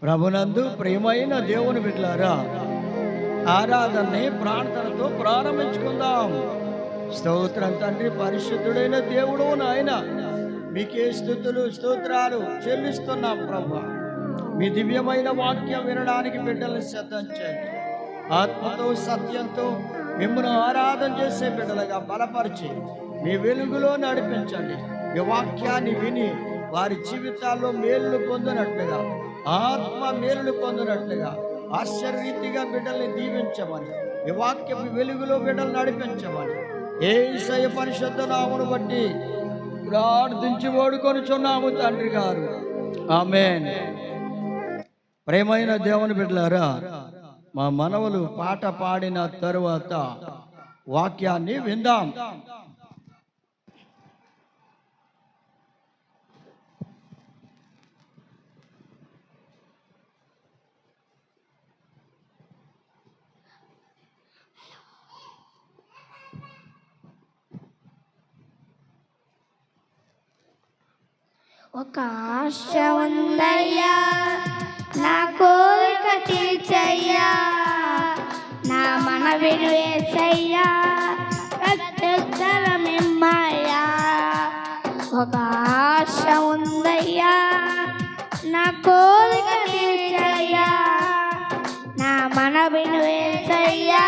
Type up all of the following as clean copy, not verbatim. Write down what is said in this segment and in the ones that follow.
ప్రభునందు ప్రియమైన దేవుని బిడ్డలారా, ఆరాధనని ప్రార్థనతో ప్రారంభించుకుందాం. స్తోత్రం తండ్రి, పరిశుద్ధుడైన దేవుడు నాయన, మీకే స్తుతులు స్తోత్రాలు చెల్లిస్తున్నాం. ప్రభు, మీ దివ్యమైన వాక్యం వినడానికి బిడ్డల్ని సిద్ధం చేయండి. ఆత్మతో సత్యంతో మిమ్మల్ని ఆరాధన చేసే బిడ్డలుగా బలపరిచి మీ వెలుగులో నడిపించండి. ఈ వాక్యాన్ని విని వారి జీవితాల్లో మేలును పొందినట్లుగా, ఆత్మ మేలును పొందినట్లుగా ఆశ్చర్యరీతిగా బిడ్డల్ని దీవించమని, ఈ వాక్యపు వెలుగులో బిడ్డలు నడిపించమని యేసయ్య పరిశుద్ధ నామమును బట్టి ప్రార్థించి వేడుకొనుచున్నాము తండ్రి గారు. ఆమేన్. ప్రేమైన దేవుని బిడ్డలారా, మా మనవలు పాట పాడిన తరువాత వాక్యాన్ని విందాం. ఒక ఆశ ఉందయ్యా, నా కోరిక తీర్చయ్యా, నా మనవిని యేసయ్యా, ప్రత్యుత్తరమిమ్మయ్యా. ఒక ఆశ ఉందయ్యా, నా కోరిక తీర్చయ్యా, నా మనవిని యేసయ్యా,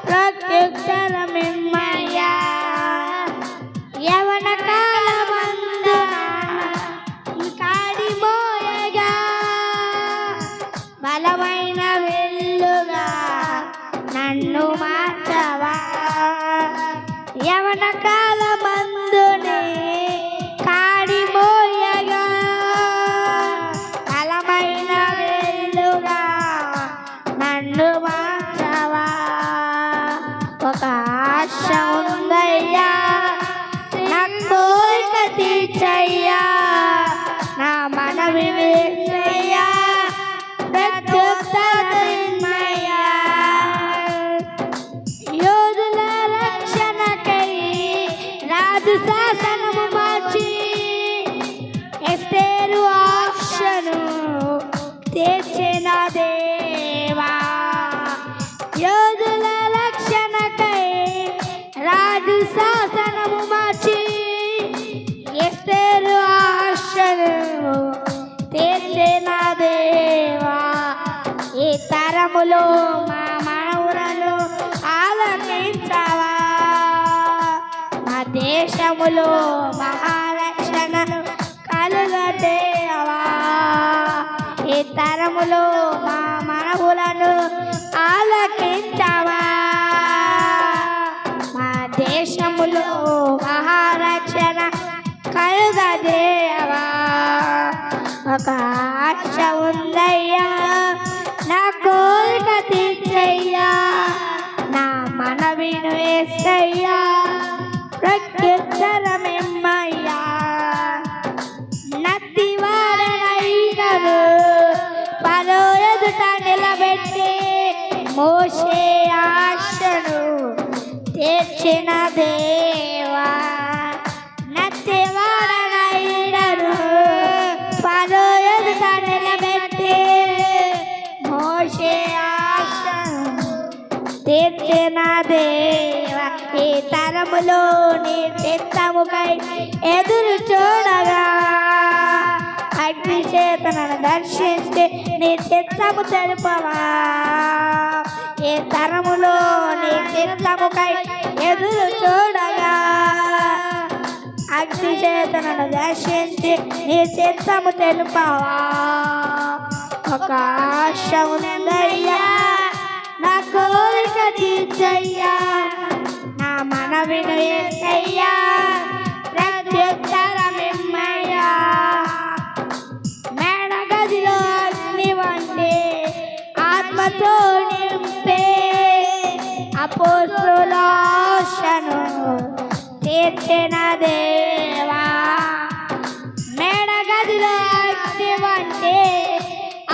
ప్రత్యుత్తరమిమ్మయ్యా. యవన కాలమందు కాడిమోయగా, బలమైన వెల్లుగా నన్ను మార్చవా. యవన కాలమందునే కాడిమోయగా, బలమైన వెల్లుగా నన్ను మార్చవా. ఒక ఆశ ఉందయ్యా, నా కోరిక తీర్చయ్యా, నా మనవిని యేసయ్యా, ప్రత్యుత్తరమిమ్మయ్యా. యోధుల రక్షణకై రాజు శాసనము మార్చి, ఎస్తేరు ఆశను తీర్చిన దేవా. యోధుల రక్షణకై రాజు శాసనము మార్చి, ఎస్తేరు ఆశను తీర్చిన దేవా. ఈ తరములో మా మనవులను ఆలకించవా. మా దేశములో మహారక్షణ కలుగదేవా. ఈ తరములో మా మనవులను ఆలకించవా. మా దేశములో మహారక్షణ కలుగదేవా. ఒక ఆశ ఉందయ్యా, నా కోరిక తీర్చయ్యా, నా మనవిని యేసయ్యా, ప్రత్యుత్తరమిమ్మయ్యా. నత్తివాడనైనను పరో ఎదుట నిలబెట్టి, మోషే ఆశను తీర్చిన దేవా. నత్తివాడనైనను పరో ఎదుట నిలబెట్టి, మోషే ఆశను తీర్చిన దేవా. ఈ తరములో నీ చిత్తముకై ఎదురు చూడగా, అగ్ని చేత నన్ను దర్శించి నీ చిత్తము తెలుపవా. ఈ తరములో నీ చిత్తముకై ఎదురు చూడగా, అగ్ని చేత నన్ను దర్శించి నీ చిత్తము తెలుపవా. ఒక ఆశ ఉందయ్యా, నా కోరిక తీర్చయ్యా, నా మనవిని యేసయ్యా, ప్రత్యుత్తరమిమ్మయ్యా. మేడగదిలో అగ్ని వంటి ఆత్మతో నింపే, అపోస్తుల ఆశను తీర్చిన దేవా. మేడగదిలో అగ్ని వంటి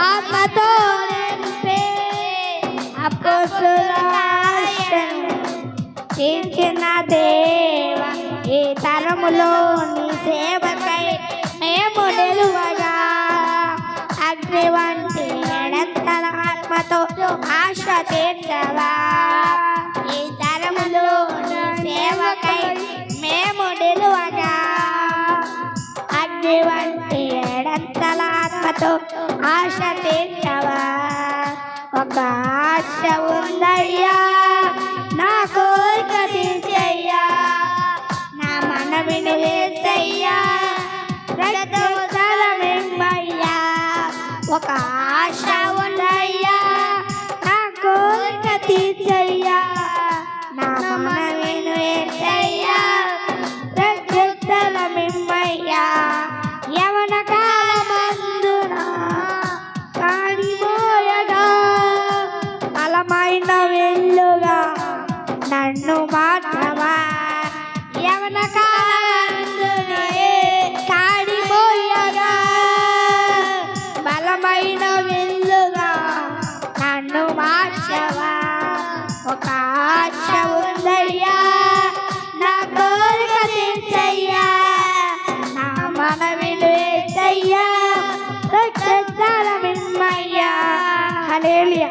ఆత్మతో నింపే, అపోస్తుల ఆశను తీర్చిన దేవా. ఈ తరములో నీ సేవకై మేము నిలువగా, అగ్ని వంటి ఆత్మతో ఆశ తీర్చవా. ఈ తరములో నీ సేవకై మేము నిలువగా అగ్ని వంటి ఏడంతల ఆత్మతో ఆశ తీర్చవా. ఒక ఆశ ఉందయ్యా నా కోరిక తీర్చయ్యా, నా మనవిని వేసయ్యా రక్తముదలమిమ్మయ్యా. ఒక ఆశ ఉందయ్యా నా కోరిక తీర్చయ్యా, నా మనవిని వేసయ్యా రక్తముదలమిమ్మయ్యా. యవన కాలమందున కాడిపోయగా బలమైన వెల్లుగా నన్ను మార్చవా. యవన కాలమందునే కాడిపోయగా బలమైన వెల్లుగా నన్ను మార్చవా. ఒక ఆశ ఉందయ్యా నా కోరిక తీర్చయ్యా, నా మనవిని వేసయ్యా రక్షించడమిమ్మయ్యా. హల్లెలూయా.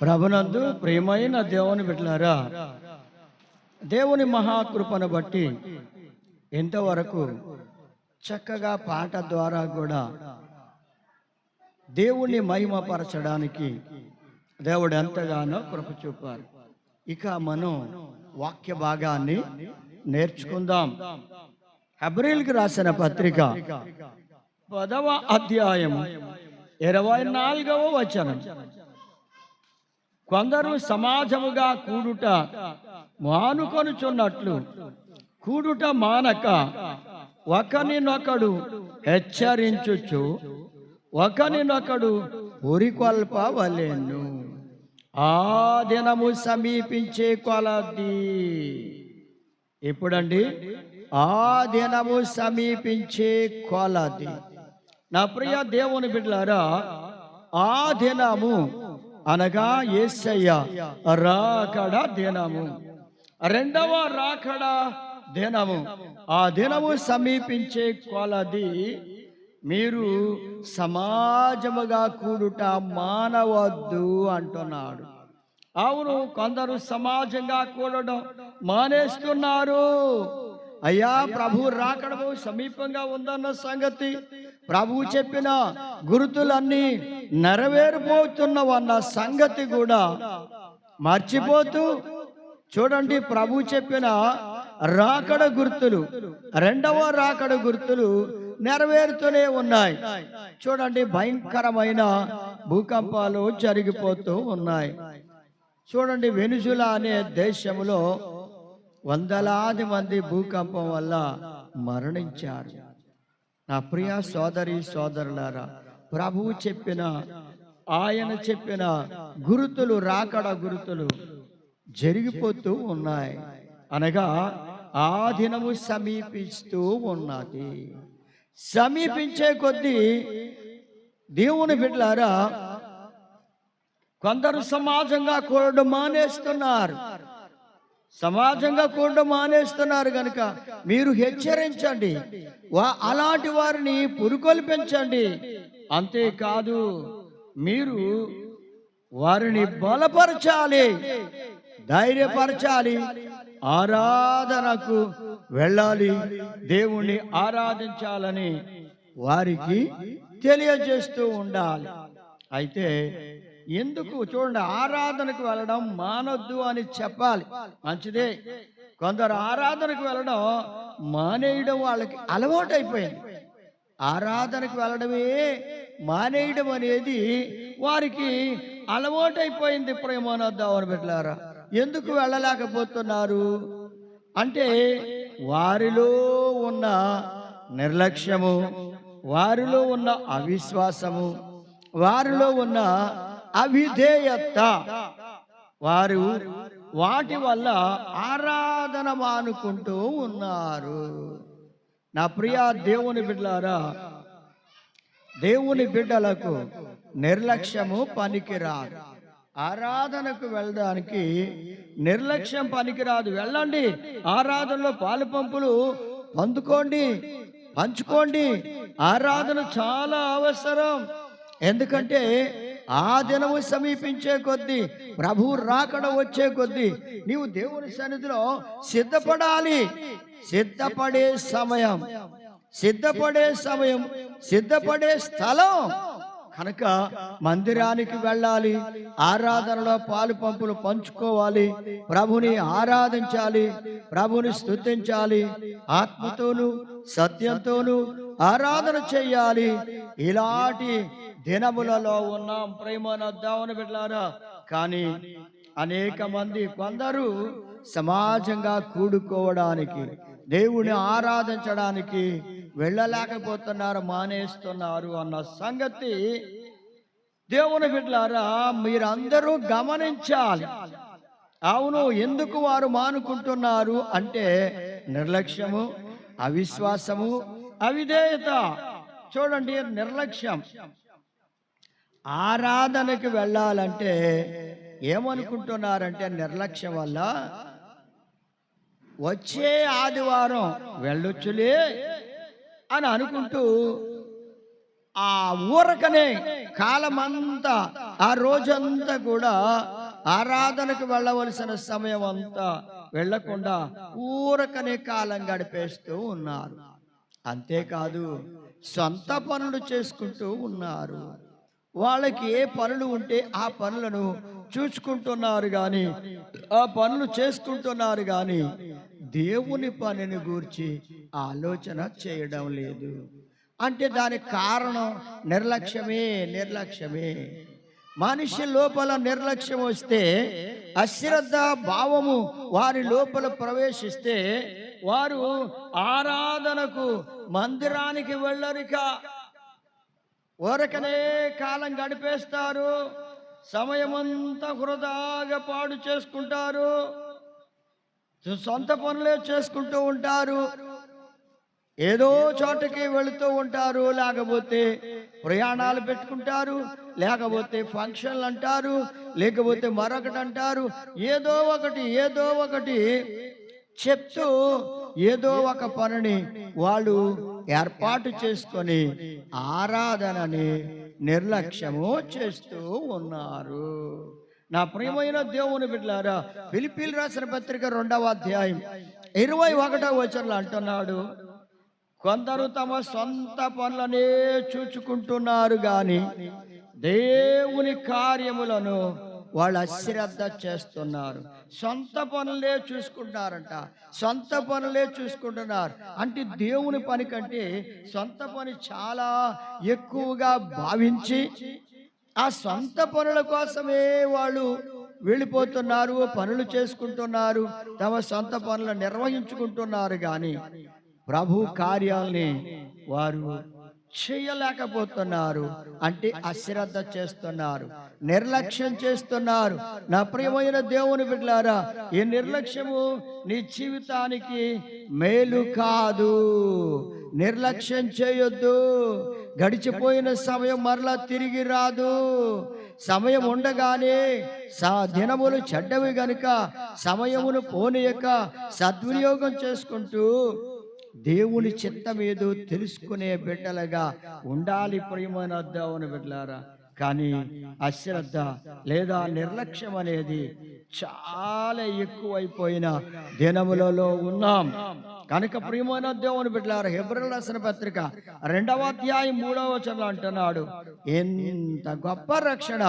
ప్రభునందు ప్రియమైన దేవుని బిడ్డలారా, దేవుని మహాకృపను బట్టి ఇంతవరకు చక్కగా పాట ద్వారా కూడా దేవుణ్ణి మహిమపరచడానికి దేవుడు ఎంతగానో కృప చూపారు. ఇక మనం వాక్య భాగాన్ని నేర్చుకుందాం. హెబ్రీయులకు రాసిన పత్రిక 10వ అధ్యాయం 24వ వచనం. కొందరు సమాజముగా కూడుట మానుకొనుచున్నట్లు కూడుట మానక ఒకనినొకడు హెచ్చరించుచు ఒకనినొకడు ఉరికొల్పవలెను. ఆ దినము సమీపించే కొలది. ఎప్పుడండి? ఆ దినము సమీపించే కొలది. నా ప్రియ దేవుని బిడ్డలారా, ఆ దినము అనగా యేసయ్య రాకడ దినము, రెండవ రాకడ దినము. ఆ దినము సమీపించే కొలది మీరు సమాజముగా కూడుట మానవద్దు అంటున్నాడు. అవును, కొందరు సమాజంగా కూడడం మానేస్తున్నారు. అయ్యా, ప్రభు రాకడము సమీపంగా ఉందన్న సంగతి, ప్రభు చెప్పిన గుర్తులన్నీ నెరవేరిపోతున్నవన్న సంగతి కూడా మర్చిపోతూ, చూడండి, ప్రభు చెప్పిన రాకడ గుర్తులు, రెండవ రాకడ గుర్తులు నెరవేరుతూనే ఉన్నాయి. చూడండి, భయంకరమైన భూకంపాలు జరిగిపోతూ ఉన్నాయి. చూడండి, వెనుజులా అనే దేశంలో వందలాది మంది భూకంపం వల్ల మరణించారు. నా ప్రియ సోదరి సోదరులారా, ప్రభువు చెప్పిన, ఆయన చెప్పిన గురుతులు, రాకడ గురుతులు జరిగిపోతూ ఉన్నాయి. అనగా ఆ దినము సమీపిస్తూ ఉన్నది. సమీపించే కొద్దీ దేవుని బిడ్డలారా, కొందరు సమాజంగా కూడడం మానేస్తున్నారు. సమాజంగా కూడడం మానేస్తున్నారు కనుక మీరు హెచ్చరించండి, అలాంటి వారిని పురుకొల్పించండి. అంతేకాదు, మీరు వారిని బలపరచాలి, ధైర్యపరచాలి, ఆరాధనకు వెళ్ళాలి, దేవుణ్ణి ఆరాధించాలని వారికి తెలియజేస్తూ ఉండాలి. అయితే ఎందుకు, చూడండి, ఆరాధనకు వెళ్ళడం మానొద్దు అని చెప్పాలి, మంచిదే. కొందరు ఆరాధనకు వెళ్ళడం మానేయడం వాళ్ళకి అలవాటైపోయింది. ఆరాధనకు వెళ్ళడమే మానేయడం అనేది వారికి అలవాటైపోయింది. ప్రేమనొద్దామని పెట్టారా, ఎందుకు వెళ్ళలేకపోతున్నారు అంటే వారిలో ఉన్న నిర్లక్ష్యము, వారిలో ఉన్న అవిశ్వాసము, వారిలో ఉన్న అవిధేయత వారు వాటి వల్ల ఆరాధన మానుకుంటూ ఉన్నారు. నా ప్రియ దేవుని బిడ్డలారా, దేవుని బిడ్డలకు నిర్లక్ష్యము పనికిరాదు. ఆరాధనకు వెళ్ళడానికి నిర్లక్ష్యం పనికిరాదు. వెళ్ళండి, ఆరాధనలో పాలు పంపులు పంచుకోండి. ఆరాధన చాలా అవసరం. ఎందుకంటే ఆ దినము సమీపించే కొద్దీ, ప్రభు రాకడ వచ్చే కొద్దీ నీవు దేవుని సన్నిధిలో సిద్ధపడాలి. సిద్ధపడే సమయం, సిద్ధపడే స్థలం కనుక మందిరానికి వెళ్ళాలి, ఆరాధనలో పాలు పంపులు పంచుకోవాలి, ప్రభుని ఆరాధించాలి, ప్రభుని స్తుతించాలి, ఆత్మతోను సత్యంతోను ఆరాధన చెయ్యాలి. ఇలాంటి దినములలో ఉన్నాం ప్రేమన దేవుని బిడ్డలారా. కానీ అనేక మంది కొందరు సమాజంగా కూడుకోవడానికి, దేవుని ఆరాధించడానికి వెళ్ళలేకపోతున్నారు, మానేస్తున్నారు అన్న సంగతి దేవుని బిడ్డలారా మీరందరూ గమనించాలి. అవును, ఎందుకు వారు మానుకుంటున్నారు అంటే నిర్లక్ష్యము, అవిశ్వాసము, అవిధేయత. చూడండి, నిర్లక్ష్యం. ఆరాధనకి వెళ్ళాలంటే ఏమనుకుంటున్నారంటే నిర్లక్ష్యం వల్ల వచ్చే ఆదివారం వెళ్ళొచ్చులే అని అనుకుంటూ ఆ ఊరకనే కాలమంతా, ఆ రోజంతా కూడా ఆరాధనకు వెళ్ళవలసిన సమయం అంతా వెళ్ళకుండా ఊరకనే కాలం గడిపేస్తూ ఉన్నారు. అంతేకాదు, సొంత పనులు చేసుకుంటూ ఉన్నారు. వాళ్ళకి ఏ పనులు ఉంటే ఆ పనులను చూసుకుంటున్నారు కానీ, ఆ పనులు చేసుకుంటున్నారు కానీ దేవుని పనిని గూర్చి ఆలోచన చేయడం లేదు. అంటే దానికి కారణం నిర్లక్ష్యమే. మనిషి లోపల నిర్లక్ష్యం వస్తే, అశ్రద్ధ భావము వారి లోపల ప్రవేశిస్తే వారు ఆరాధనకు మందిరానికి వెళ్ళరిక, ఊరకనే కాలం గడిపేస్తారు, సమయమంతా వృధాగా పాడు చేసుకుంటారు, సొంత పనులే చేసుకుంటూ ఉంటారు, ఏదో చోటకి వెళుతూ ఉంటారు, లేకపోతే ప్రయాణాలు పెట్టుకుంటారు, లేకపోతే ఫంక్షన్లు అంటారు, లేకపోతే మరొకటి అంటారు. ఏదో ఒకటి చెప్తూ ఏదో ఒక పనిని వాళ్ళు ఏర్పాటు చేసుకొని ఆరాధనని నిర్లక్ష్యము చేస్తూ ఉన్నారు. నా ప్రియమైన దేవుని బిడ్డలారా, ఫిలిప్పీయులకు రాసిన పత్రిక 2వ అధ్యాయం 21వ వచనంలో అంటున్నాడు, కొందరు తమ సొంత పనులనే చూచుకుంటున్నారు గాని దేవుని కార్యములను వాళ్ళు అశ్రద్ధ చేస్తున్నారు. సొంత పనులే చూసుకుంటున్నారు. అంటే దేవుని పని కంటే సొంత పని చాలా ఎక్కువగా భావించి ఆ సొంత పనుల కోసమే వాళ్ళు వెళ్ళిపోతున్నారు, పనులు చేసుకుంటున్నారు, తమ సొంత పనులు నిర్వహించుకుంటున్నారు. కానీ ప్రభు కార్యాలని వారు చేయలేకపోతున్నారు. అంటే అశ్రద్ధ చేస్తున్నారు, నిర్లక్ష్యం చేస్తున్నారు. నా ప్రియమైన దేవుని బిడ్డలారా, ఈ నిర్లక్ష్యము నీ జీవితానికి మేలు కాదు. నిర్లక్ష్యం చేయొద్దు. గడిచిపోయిన సమయం మరలా తిరిగి రాదు. సమయం ఉండగానే దినములు చెడ్డవి గనుక సమయమును పోనీయక సద్వినియోగం చేసుకుంటూ దేవుని చిత్తమేదో తెలుసుకునే బిడ్డలుగా ఉండాలి ప్రియమైన దేవుని బిడ్డలారా. కానీ అశ్రద్ధ లేదా నిర్లక్ష్యం అనేది చాలా ఎక్కువైపోయిన దినములలో ఉన్నాం కనుక ప్రియమైన దేవుని బిడ్డలారా, హెబ్రీయులకు రాసిన పత్రిక 2వ అధ్యాయం 3వ వచనంలో అంటున్నాడు, ఎంత గొప్ప రక్షణ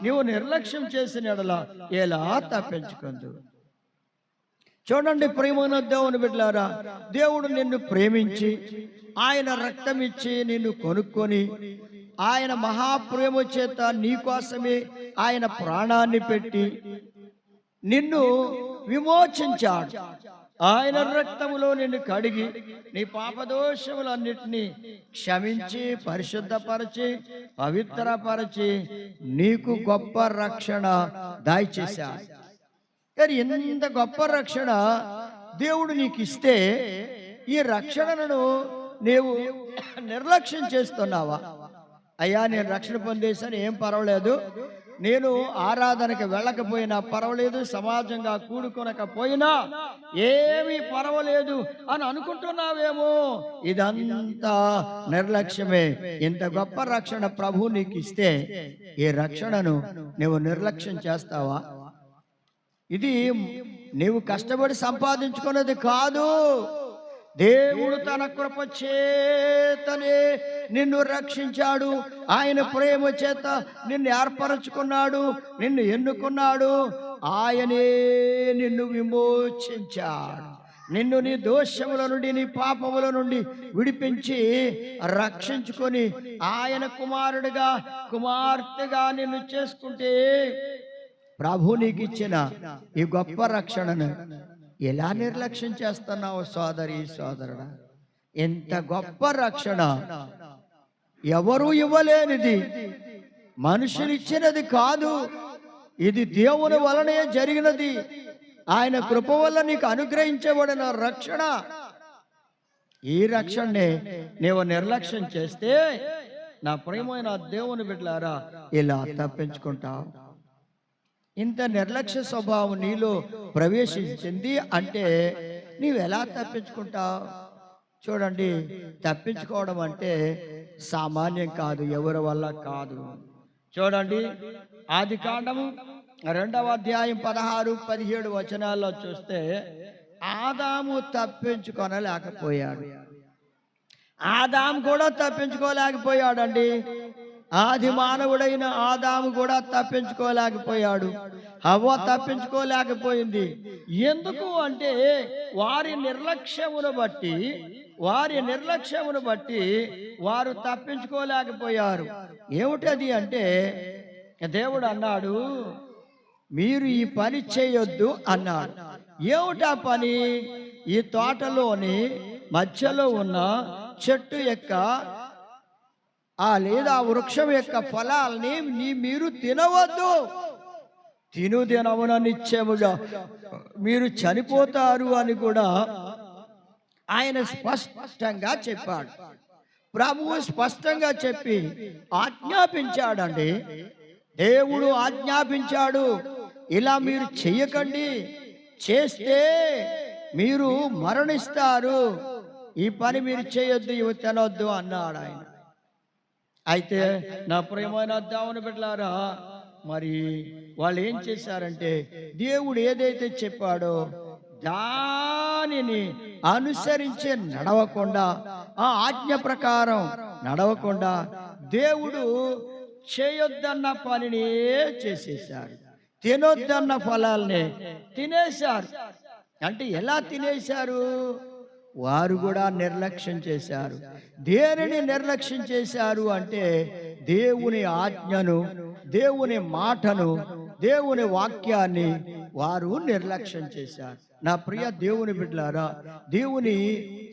నీవు నిర్లక్ష్యం చేసిన యెడల ఎలా తప్పించుకుందు. చూడండి ప్రియమైన దేవుని బిడ్డలారా, దేవుడు నిన్ను ప్రేమించి ఆయన రక్తం ఇచ్చి నిన్ను కొనుక్కొని ఆయన మహాప్రేమ చేత నీ కోసమే ఆయన ప్రాణాన్ని పెట్టి నిన్ను విమోచించాడు. ఆయన రక్తములో నిన్ను కడిగి నీ పాపదోషములన్నిటినీ క్షమించి పరిశుద్ధపరచి పవిత్రపరచి నీకు గొప్ప రక్షణ దయచేశాడు. కానీ ఇంత గొప్ప రక్షణ దేవుడు నీకు ఇస్తే ఈ రక్షణను నీవు నిర్లక్ష్యం చేస్తున్నావా? అయ్యా, నేను రక్షణ పొందేశాను, ఏం పర్వాలేదు, నేను ఆరాధనకి వెళ్ళకపోయినా పర్వాలేదు, సమాజంగా కూడుకొనకపోయినా ఏమీ పర్వాలేదు అని అనుకుంటున్నావేమో. ఇదంతా నిర్లక్ష్యమే. ఇంత గొప్ప రక్షణ ప్రభు నీకు ఇస్తే ఈ రక్షణను నువ్వు నిర్లక్ష్యం చేస్తావా? ఇది నీవు కష్టపడి సంపాదించుకున్నది కాదు. దేవుడు తన కృప చేతనే నిన్ను రక్షించాడు. ఆయన ప్రేమ చేత నిన్ను ఏర్పరచుకున్నాడు, నిన్ను ఎన్నుకున్నాడు. ఆయనే నిన్ను విమోచించాడు. నిన్ను నీ దోషముల నుండి, నీ పాపముల నుండి విడిపించి రక్షించుకొని ఆయన కుమారుడిగా, కుమార్తెగా నిన్ను చేసుకుంటే ప్రభు నీకు ఇచ్చిన ఈ గొప్ప రక్షణను ఎలా నిర్లక్ష్యం చేస్తున్నావు సోదరి, సోదరుడా? ఎంత గొప్ప రక్షణ ఎవరు ఇవ్వలేనిది, మనుషులు ఇచ్చినది కాదు. ఇది దేవుని వలనే జరిగినది. ఆయన కృప వల్ల నీకు అనుగ్రహించబడిన రక్షణ. ఈ రక్షణనే నీవు నిర్లక్ష్యం చేస్తే నా ప్రియమైన దేవుని బిడ్డలారా ఇలా తప్పించుకుంటావు. ఇంత నిర్లక్ష్య స్వభావం నీలో ప్రవేశించింది అంటే నీవు ఎలా తప్పించుకుంటావు? చూడండి, తప్పించుకోవడం అంటే సామాన్యం కాదు, ఎవరి వల్ల కాదు. చూడండి, ఆదికాండము 2వ అధ్యాయం 16-17 వచనాల్లో చూస్తే ఆదాము తప్పించుకొనలేకపోయాడు. ఆదాము కూడా తప్పించుకోలేకపోయాడండి. ఆది మానవుడైన ఆదాము కూడా తప్పించుకోలేకపోయాడు. హవ్వ తప్పించుకోలేకపోయింది. ఎందుకు అంటే వారి నిర్లక్ష్యమును బట్టి వారు తప్పించుకోలేకపోయారు. ఏమిటది అంటే దేవుడు అన్నాడు, మీరు ఈ పని చేయొద్దు అన్నాడు. ఏమిటా పని? ఈ తోటలోని మధ్యలో ఉన్న చెట్టు యొక్క లేదా వృక్షం యొక్క ఫలాల్ని మీరు తినవద్దు. తినవున నిశ్చయముగా మీరు చనిపోతారు అని కూడా ఆయన స్పష్టంగా చెప్పాడు. ప్రభువు స్పష్టంగా చెప్పి ఆజ్ఞాపించాడండి. దేవుడు ఆజ్ఞాపించాడు, ఇలా మీరు చెయ్యకండి, చేస్తే మీరు మరణిస్తారు, ఈ పని మీరు చేయొద్దు, ఇవి తినొద్దు అన్నాడు ఆయన. అయితే నా ప్రియమైన దేవుని బిడ్డలారా, మరి వాళ్ళు ఏం చేశారంటే దేవుడు ఏదైతే చెప్పాడో దానిని అనుసరించి నడవకుండా, ఆ ఆజ్ఞ ప్రకారం నడవకుండా దేవుడు చేయొద్దన్న పనిని చేసేశారు. తినొద్దన్న ఫలాల్ని తినేశారు. అంటే ఎలా తినేశారు? వారు కూడా నిర్లక్ష్యం చేశారు. దేనిని నిర్లక్ష్యం చేశారు అంటే దేవుని ఆజ్ఞను, దేవుని మాటను, దేవుని వాక్యాన్ని వారు నిర్లక్ష్యం చేశారు. నా ప్రియ దేవుని బిడ్డలారా, దేవుని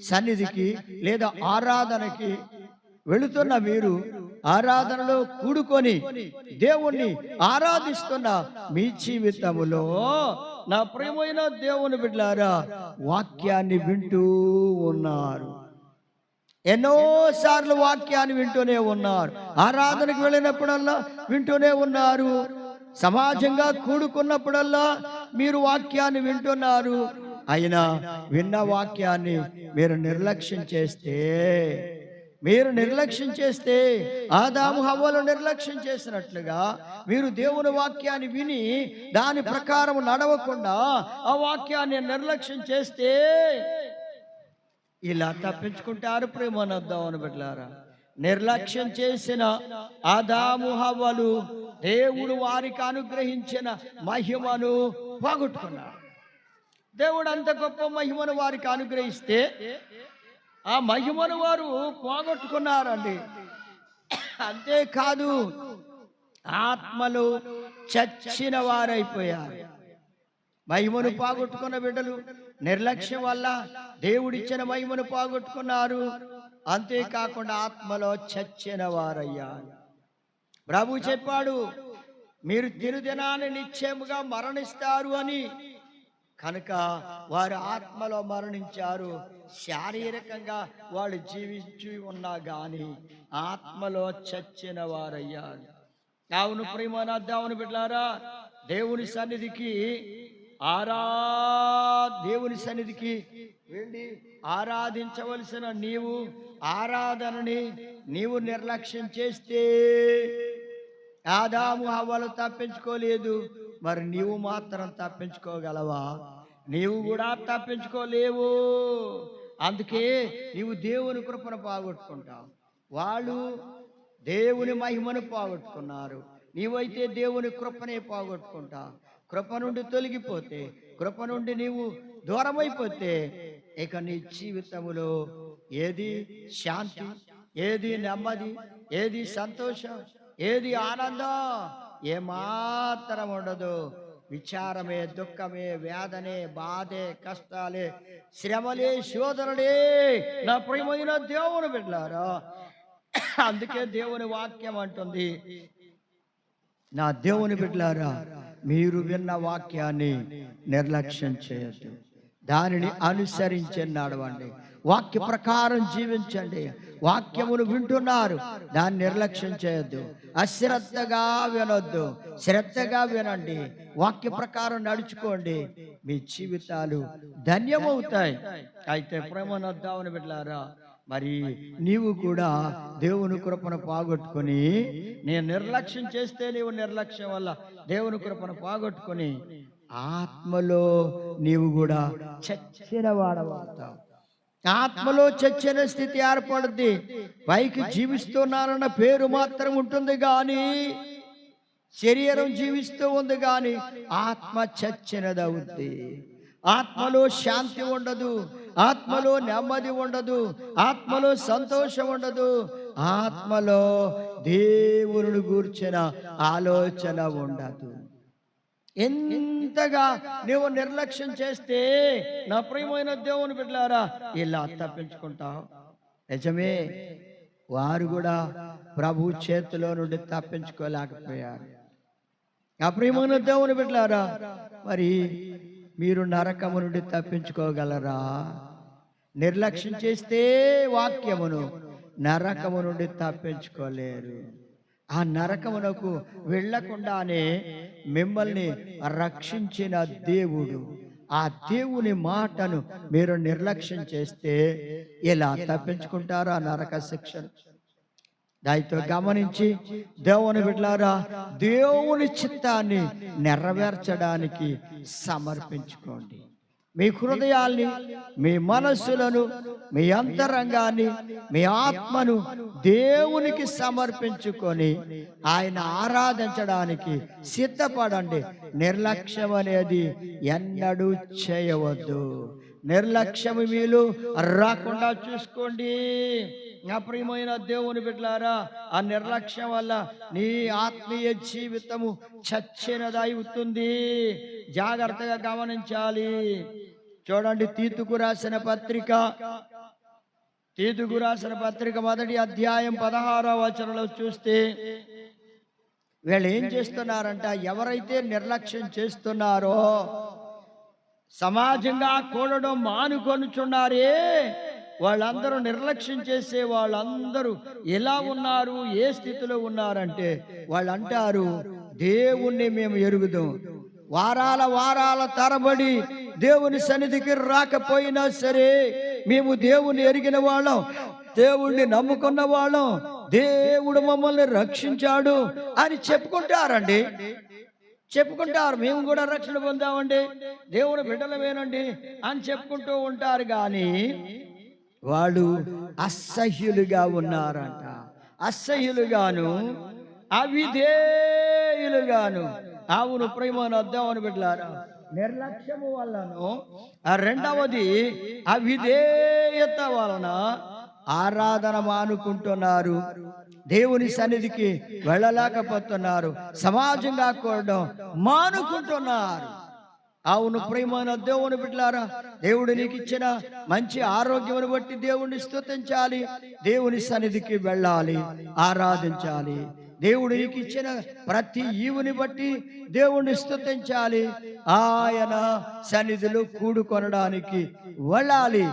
సన్నిధికి లేదా ఆరాధనకి వెళుతున్న మీరు, ఆరాధనలో కూడుకొని దేవుణ్ణి ఆరాధిస్తున్న మీ జీవితములో నా ప్రియమైన దేవుని బిడ్డలారా వాక్యాన్ని వింటూ ఉన్నారు. ఎన్నోసార్లు వాక్యాన్ని వింటూనే ఉన్నారు. ఆరాధనకు వెళ్ళినప్పుడల్లా వింటూనే ఉన్నారు. సమాజంగా కూడుకున్నప్పుడల్లా మీరు వాక్యాన్ని వింటున్నారు. అయినా విన్న వాక్యాన్ని మీరు నిర్లక్ష్యం చేస్తే ఆదాము హవ్వలు నిర్లక్ష్యం చేసినట్లుగా మీరు దేవుని వాక్యాన్ని విని దాని ప్రకారం నడవకుండా ఆ వాక్యాన్ని నిర్లక్ష్యం చేస్తే ఇలా తప్పించుకుంటారు. ప్రేమనొద్దామని బిడ్డలారా, నిర్లక్ష్యం చేసిన ఆదాము హవ్వలు దేవుడు వారికి అనుగ్రహించిన మహిమను పోగొట్టుకున్నారు. దేవుడు అంత గొప్ప మహిమను వారికి అనుగ్రహిస్తే ఆ మహిమను వారు పోగొట్టుకున్నారండి. అంతేకాదు, ఆత్మలు చచ్చిన వారైపోయారు. మహిమను పోగొట్టుకున్న బిడ్డలు నిర్లక్ష్యం వల్ల దేవుడిచ్చిన మహిమను పోగొట్టుకున్నారు. అంతేకాకుండా ఆత్మలో చచ్చిన వారయ్యారు. ప్రభు చెప్పాడు, మీరు తిరుదినాన్ని నిశ్చయముగా మరణిస్తారు అని. కనుక వారు ఆత్మలో మరణించారు, శారీరకంగా వాళ్ళు జీవించి ఉన్నా గాని ఆత్మలో చచ్చిన వారయ్యారు. అవును ప్రియమైన దేవుని బిడ్డలారా, దేవుని సన్నిధికి వెళ్ళి ఆరాధించవలసిన నీవు ఆరాధనని నీవు నిర్లక్ష్యం చేస్తే ఆదాము హవ్వలు తప్పించుకోలేదు, మరి నీవు మాత్రం తప్పించుకోగలవా? నీవు కూడా తప్పించుకోలేవు. అందుకే నీవు దేవుని కృపను పోగొట్టుకుంటావు, వాళ్ళు దేవుని మహిమను పోగొట్టుకున్నారు. నీవైతే దేవుని కృపనే పోగొట్టుకుంటావు. కృప నుండి తొలగిపోతే, కృప నుండి నీవు దూరమైపోతే ఇక నీ జీవితములో ఏది శాంతి, ఏది నెమ్మది, ఏది సంతోషం, ఏది ఆనందం ఏమాత్రం ఉండదు. విచారమే, దుఃఖమే, వేదనే, బాధే, కష్టాలే, శ్రమలే, శోధనలే నా ప్రియమైన దేవుని బిడ్డలారా. అందుకే దేవుని వాక్యం అంటుంది, నా దేవుని బిడ్డలారా, మీరు విన్న వాక్యాన్ని నిర్లక్ష్యం చేయొద్దు, దానిని అనుసరించి నడవండి, వాక్య ప్రకారం జీవించండి. వాక్యమును వింటున్నారు, దాన్ని నిర్లక్ష్యం చేయొద్దు, అశ్రద్ధగా వినొద్దు, శ్రద్ధగా వినండి, వాక్య ప్రకారం నడుచుకోండి, మీ జీవితాలు ధన్యమవుతాయి. అయితే ప్రేమనొద్దామని బిడ్డలారా, మరి నీవు కూడా దేవుని కృపను పోగొట్టుకొని, నేను నిర్లక్ష్యం చేస్తే నీవు నిర్లక్ష్యం వల్ల దేవుని కృపను పోగొట్టుకొని ఆత్మలో నీవు కూడా చచ్చిన వాడవుతావు. ఆత్మలో చచ్చిన స్థితి ఏర్పడుద్ది. పైకి జీవిస్తున్నానన్న పేరు మాత్రం ఉంటుంది కానీ, శరీరం జీవిస్తూ ఉంది కానీ ఆత్మ చచ్చినదవుద్ది. ఆత్మలో శాంతి ఉండదు, ఆత్మలో నెమ్మది ఉండదు, ఆత్మలో సంతోషం ఉండదు, ఆత్మలో దేవుని గూర్చిన ఆలోచన ఉండదు. ఎంతగా నువ్వు నిర్లక్ష్యం చేస్తే నా ప్రియమైన దేవుని బిడ్డలారా ఇలా తప్పించుకుంటావు. నిజమే, వారు కూడా ప్రభు చేతిలో నుండి తప్పించుకోలేకపోయారు. నా ప్రియమైన దేవుని బిడ్డలారా, మరి మీరు నరకము నుండి తప్పించుకోగలరా? నిర్లక్ష్యం చేస్తే వాక్యమును నరకము నుండి తప్పించుకోలేరు. ఆ నరకమునకు వెళ్ళకుండానే మిమ్మల్ని రక్షించిన దేవుడు, ఆ దేవుని మాటను మీరు నిర్లక్ష్యం చేస్తే ఎలా తప్పించుకుంటారో ఆ నరక శిక్షను. దానితో గమనించి దేవుని బిడ్డలారా, దేవుని చిత్తాన్ని నెరవేర్చడానికి సమర్పించుకోండి. మీ హృదయాల్ని, మీ మనస్సులను, మీ అంతరంగాన్ని, మీ ఆత్మను దేవునికి సమర్పించుకొని ఆయన ఆరాధించడానికి సిద్ధపడండి. నిర్లక్ష్యం అనేది ఎన్నడూ చేయవద్దు. నిర్లక్ష్యం మీలు రాకుండా చూసుకోండి. నా ప్రియమైన దేవుని బిడ్డలారా, ఆ నిర్లక్ష్యం వల్ల నీ ఆత్మీయ జీవితము చచ్చినదవుతుంది. జాగ్రత్తగా గమనించాలి. చూడండి, తీతుకు రాసిన పత్రిక మొదటి అధ్యాయం 16వ వచనంలో చూస్తే వీళ్ళు ఏం చేస్తున్నారంట, ఎవరైతే నిర్లక్ష్యం చేస్తున్నారో, సమాజంగా కూడడం మానుకొనుచున్నారే, వాళ్ళందరూ నిర్లక్ష్యం చేసే వాళ్ళందరూ ఎలా ఉన్నారు, ఏ స్థితిలో ఉన్నారంటే వాళ్ళు అంటారు, దేవుణ్ణి మేము ఎరుగుదాం, వారాల తరబడి దేవుని సన్నిధికి రాకపోయినా సరే మేము దేవుణ్ణి ఎరిగిన వాళ్ళం, దేవుణ్ణి నమ్ముకున్న వాళ్ళం, దేవుడు మమ్మల్ని రక్షించాడు అని చెప్పుకుంటారండి. మేము కూడా రక్షణ పొందామండి, దేవుని బిడ్డలమేనండి అని చెప్పుకుంటూ ఉంటారు. కానీ వాళ్ళు అసహ్యులుగా ఉన్నారంట. అసహ్యులుగాను, అవిధేయులుగాను. అవును ప్రేమను అద్దామని బిడ్డలారా, నిర్లక్ష్యము వలన, రెండవది అవిధేయత వలన ఆరాధన మానుకుంటున్నారు, దేవుని సన్నిధికి వెళ్ళలేకపోతున్నారు, సమాజంగా కూడడం మానుకుంటున్నారు. అవును ప్రియమైన దేవుని బిడ్డలారా, దేవుడు నీకు ఇచ్చిన మంచి ఆరోగ్యమును బట్టి దేవుణ్ణి స్తుతించాలి, దేవుని సన్నిధికి వెళ్ళాలి, ఆరాధించాలి. దేవుడు నీకు ఇచ్చిన ప్రతి ఈవుని బట్టి దేవుణ్ణి స్తుతించాలి. ఆయన సన్నిధిలో కూడుకొనడానికి వెళ్ళాలి,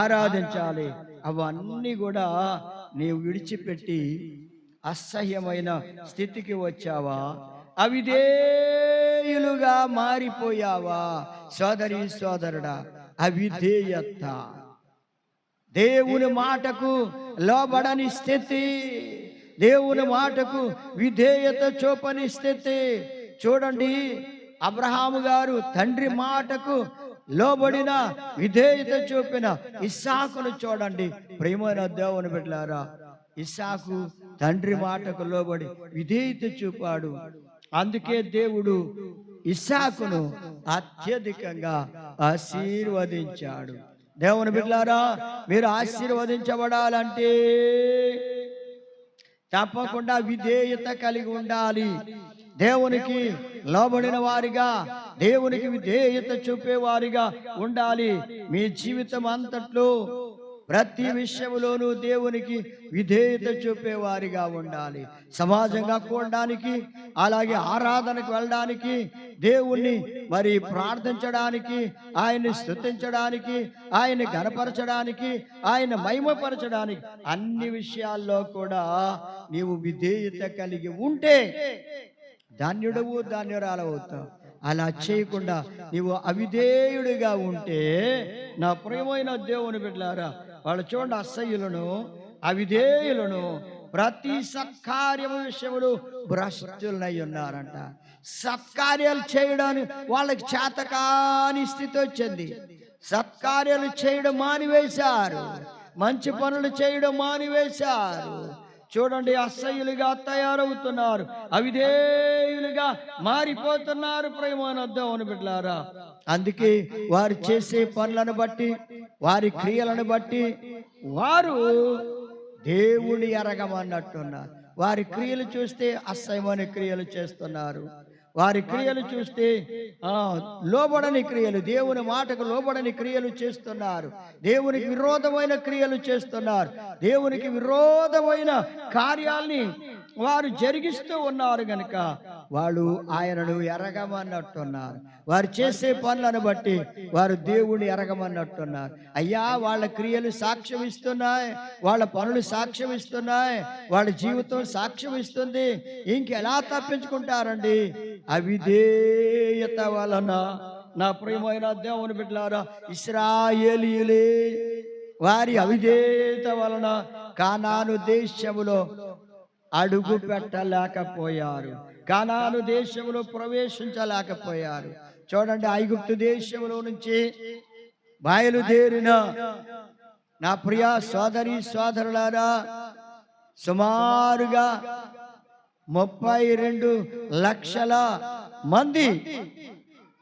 ఆరాధించాలి. అవన్నీ కూడా నీవు విడిచిపెట్టి అసహ్యమైన స్థితికి వచ్చావా? అవిధేయులుగా మారిపోయావా? సోదరి సోదరుడా, అవిధేయత, దేవుని మాటకు లోబడని స్థితి, దేవుని మాటకు విధేయత చూపని స్థితి. చూడండి, అబ్రహాము గారు తండ్రి మాటకు లోబడిన, విధేయత చూపిన ఇస్సాకును చూడండి. ప్రియమైన దేవుని బిడ్డలారా, ఇస్సాకు తండ్రి మాటకు లోబడి విధేయత చూపాడు. అందుకే దేవుడు ఇస్సాకును అత్యధికంగా ఆశీర్వదించాడు. దేవుని బిడ్డలారా, మీరు ఆశీర్వదించబడాలంటే తప్పకుండా విధేయత కలిగి ఉండాలి. దేవునికి లోబడిన వారిగా, దేవునికి విధేయత చూపేవారిగా ఉండాలి. మీ జీవితం అంతట్లో ప్రతి విషయంలోనూ దేవునికి విధేయత చూపేవారిగా ఉండాలి. సమాజంగా కూడడానికి, అలాగే ఆరాధనకు వెళ్ళడానికి, దేవుణ్ణి మరి ప్రార్థించడానికి, ఆయన్ని స్తుతించడానికి, ఆయన్ని గణపరచడానికి, ఆయన మహిమపరచడానికి, అన్ని విషయాల్లో కూడా నీవు విధేయత కలిగి ఉంటే ధన్యుడవు, ధన్యురాలవుతావు. అలా చేయకుండా నీవు అవిధేయుడిగా ఉంటే, నా ప్రియమైన దేవుని బిడ్డలారా, వాళ్ళు చూడండి, అసహ్యులను, అవిధేయులను, ప్రతి సత్కార్యము విషయంలో భ్రష్టులై ఉన్నారంట. సత్కార్యాలు చేయడానికి వాళ్ళకి చేతకాని స్థితి వచ్చింది. సత్కార్యాలు చేయడం మానివేశారు, మంచి పనులు చేయడం మానివేశారు. చూడండి, అసహ్యులుగా తయారవుతున్నారు, అవిధేయులుగా మారిపోతున్నారు. ప్రియమైన దేవుని బిడ్డలారా, అందుకే వారు చేసే పనులను బట్టి, వారి క్రియలను బట్టి వారు దేవుని ఎరగమన్నట్టున్నారు. వారి క్రియలు చూస్తే అసహ్యమైన క్రియలు చేస్తున్నారు. వారి క్రియలు చూస్తే లోబడని క్రియలు, దేవుని మాటకు లోబడని క్రియలు చేస్తున్నారు. దేవునికి విరోధమైన క్రియలు చేస్తున్నారు. దేవునికి విరోధమైన కార్యాల్ని వారు జరిగిస్తూ ఉన్నారు గనుక వాళ్ళు ఆయనను ఎరగమన్నట్టున్నారు. వారు చేసే పనులను బట్టి వారు దేవుని ఎరగమన్నట్టున్నారు. అయ్యా, వాళ్ళ క్రియలు సాక్ష్యం ఇస్తున్నాయి, వాళ్ళ పనులు సాక్ష్యం ఇస్తున్నాయి, వాళ్ళ జీవితం సాక్ష్యం ఇస్తుంది. ఇంకెలా తప్పించుకుంటారండి? అవిధేయత వలన. నా ప్రియమైన దేవుని బిడ్డలారా, ఇశ్రాయేలీయులే వారి అవిధేయత వలన కానాను దేశములో అడుగు పెట్టలేకపోయారు, కానాను దేశంలో ప్రవేశించలేకపోయారు. చూడండి, ఐగుప్తు దేశంలో నుంచి బయలుదేరిన నా ప్రియ సోదరి సోదరులారా, సుమారుగా 32 లక్షల మంది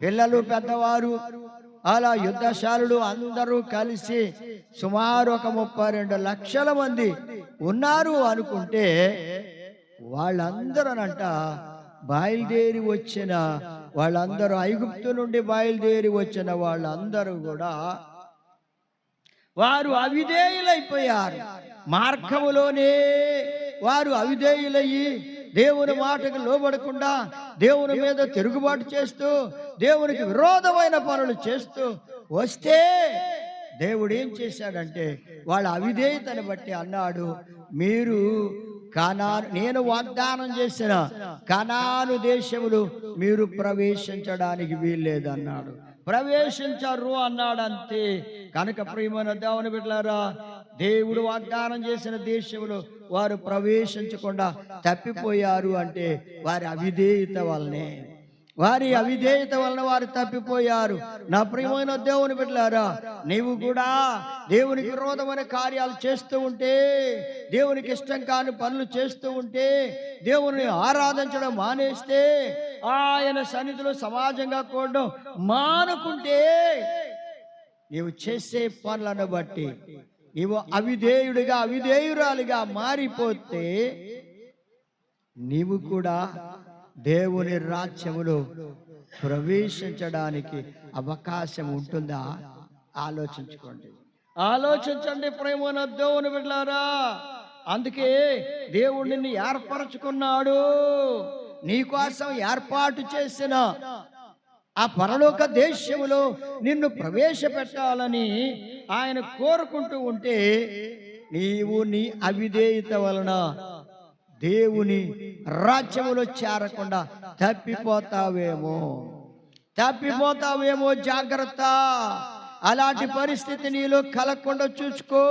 పిల్లలు, పెద్దవారు, అలా యుద్ధశాలుడు అందరూ కలిసి సుమారు ఒక 32 లక్షల మంది ఉన్నారు అనుకుంటే, వాళ్ళందరూనంట బయలుదేరి వచ్చిన వాళ్ళందరూ, ఐగుప్తు నుండి బయలుదేరి వచ్చిన వాళ్ళందరూ కూడా వారు అవిధేయులైపోయారు. మార్గములోనే వారు అవిధేయులయ్యి దేవుని మాటకు లోబడకుండా, దేవుని మీద తిరుగుబాటు చేస్తూ, దేవునికి విరోధమైన పనులు చేస్తూ వస్తే దేవుడు ఏం చేశాడంటే, వాళ్ళ అవిధేయతను బట్టి అన్నాడు, మీరు నేను వాగ్దానం చేసిన కనాను దేశములు మీరు ప్రవేశించడానికి వీల్లేదన్నాడు. ప్రవేశించరు అన్నాడు, అంతే. కనుక ప్రియమైన దేవుని బిడ్డలారా, దేవుడు వాగ్దానం చేసిన దేశంలో వారు ప్రవేశించకుండా తప్పిపోయారు అంటే వారి అవిధేయత వల్లనే. వారి అవిధేయత వలన వారు తప్పిపోయారు. నా ప్రియమైన దేవుని బిడ్డలారా, నీవు కూడా దేవునికి విరోధమైన కార్యాలు చేస్తూ ఉంటే, దేవునికి ఇష్టం కాని పనులు చేస్తూ ఉంటే, దేవుని ఆరాధించడం మానేస్తే, ఆయన సన్నిధిలో సమాజంగా కూడడం మానుకుంటే, నీవు చేసే పనులను బట్టి నీవు అవిధేయుడిగా, అవిధేయురాలిగా మారిపోతే నీవు కూడా దేవుని రాజ్యములో ప్రవేశించడానికి అవకాశం ఉంటుందా? ఆలోచించుకోండి, ఆలోచించండి ప్రేమన దేవుని బిడ్డలారా. అందుకే దేవుడు నిన్ను ఏర్పరచుకున్నాడు. నీకోసం ఏర్పాటు చేసిన ఆ పరలోక దేశములో నిన్ను ప్రవేశపెట్టాలని ఆయన కోరుకుంటూ ఉంటే, నీవు నీ అవిధేయత వలన దేవుని రాజ్యములో చేరకుండా తప్పిపోతావేమో. జాగ్రత్త. అలాంటి పరిస్థితి నీలో కలగకుండా చూసుకో.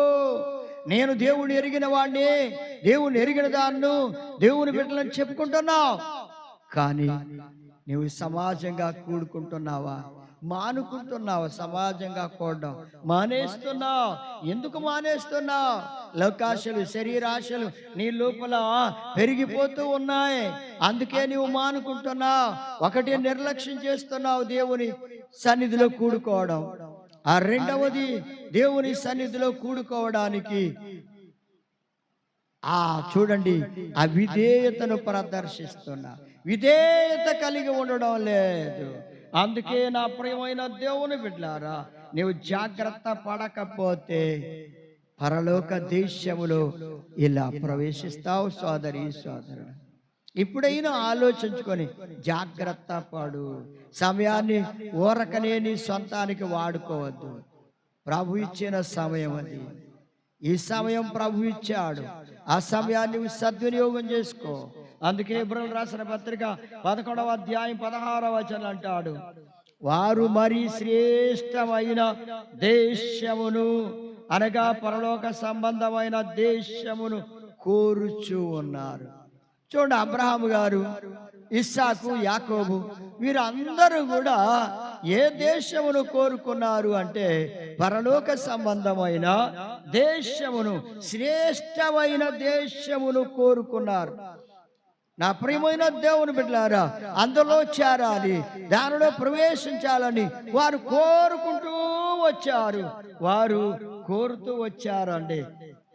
నేను దేవుని ఎరిగిన వాడిని, దేవుని ఎరిగిన దాన్ని, దేవుని బిడ్డలను చెప్పుకుంటున్నావు, కానీ నువ్వు సమాజంగా కూడుకుంటున్నావా? మానుకుంటున్నావు. సమాజంగా కూడడం మానేస్తున్నావు. ఎందుకు మానేస్తున్నావు? లోకాశలు, శరీరాశలు నీ లోపల పెరిగిపోతూ ఉన్నాయి. అందుకే నువ్వు మానుకుంటున్నావు. ఒకటి, నిర్లక్ష్యం చేస్తున్నావు దేవుని సన్నిధిలో కూడుకోవడం. ఆ రెండవది, దేవుని సన్నిధిలో కూడుకోవడానికి చూడండి, అవిధేయతను ప్రదర్శిస్తున్నా. విధేయత కలిగి ఉండడం లేదు. అందుకే నా ప్రియమైన దేవుని బిడ్డలారా, నీవు జాగ్రత్త పడకపోతే పరలోక దేశములో ఇలా ప్రవేశిస్తావు. సోదరి సోదరుడు, ఇప్పుడైనా ఆలోచించుకొని జాగ్రత్త పడు. సమయాన్ని ఊరకనే నీ సొంతానికి వాడుకోవద్దు. ప్రభు ఇచ్చిన సమయం అది. ఈ సమయం ప్రభు ఇచ్చాడు. ఆ సమయాన్ని సద్వినియోగం చేసుకో. అందుకే హెబ్రీయులకు రాసిన పత్రిక 11వ అధ్యాయం 16వ వచనం అంటాడు, వారు మరి శ్రేష్టమైన దేశమును అనగా పరలోక సంబంధమైన దేశమును కోరుచూ ఉన్నారు. చూడండి, అబ్రహాము గారు, ఇస్సాకు, యాకోబు వీరందరూ కూడా ఏ దేశమును కోరుకున్నారు అంటే పరలోక సంబంధమైన దేశమును, శ్రేష్టమైన దేశమును కోరుకున్నారు. నా ప్రియమైన దేవుని బిడ్డలారా, అందులో చేరాలి, దానిలో ప్రవేశించాలని వారు కోరుకుంటూ వచ్చారు. వారు కోరుతూ వచ్చారండి.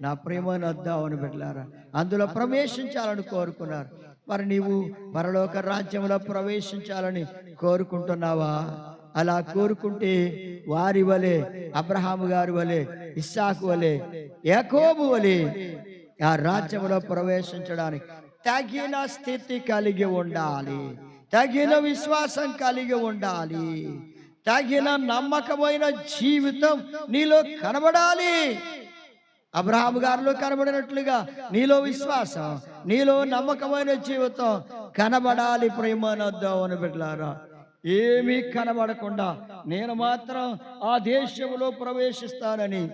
నా ప్రియమైన దేవుని బిడ్డలారా, అందులో ప్రవేశించాలని కోరుకున్నారు. మరి నీవు పరలోక రాజ్యంలో ప్రవేశించాలని కోరుకుంటున్నావా? అలా కోరుకుంటే వారి వలె, అబ్రహాము గారి వలె, ఇస్సాకు వలె, యాకోబు వలె ఆ రాజ్యంలో ప్రవేశించడానికి తగిన స్థితి కలిగి ఉండాలి, తగిన విశ్వాసం కలిగి ఉండాలి, తగిన నమ్మకమైన జీవితం నీలో కనబడాలి. అబ్రహాము గారిలో కనబడినట్లుగా నీలో విశ్వాసం, నీలో నమ్మకమైన జీవితం కనబడాలి. ప్రియమైన దేవుని బిడ్డలారా, ఏమీ కనబడకుండా నేను మాత్రం ఆ దేశంలో ప్రవేశిస్తానని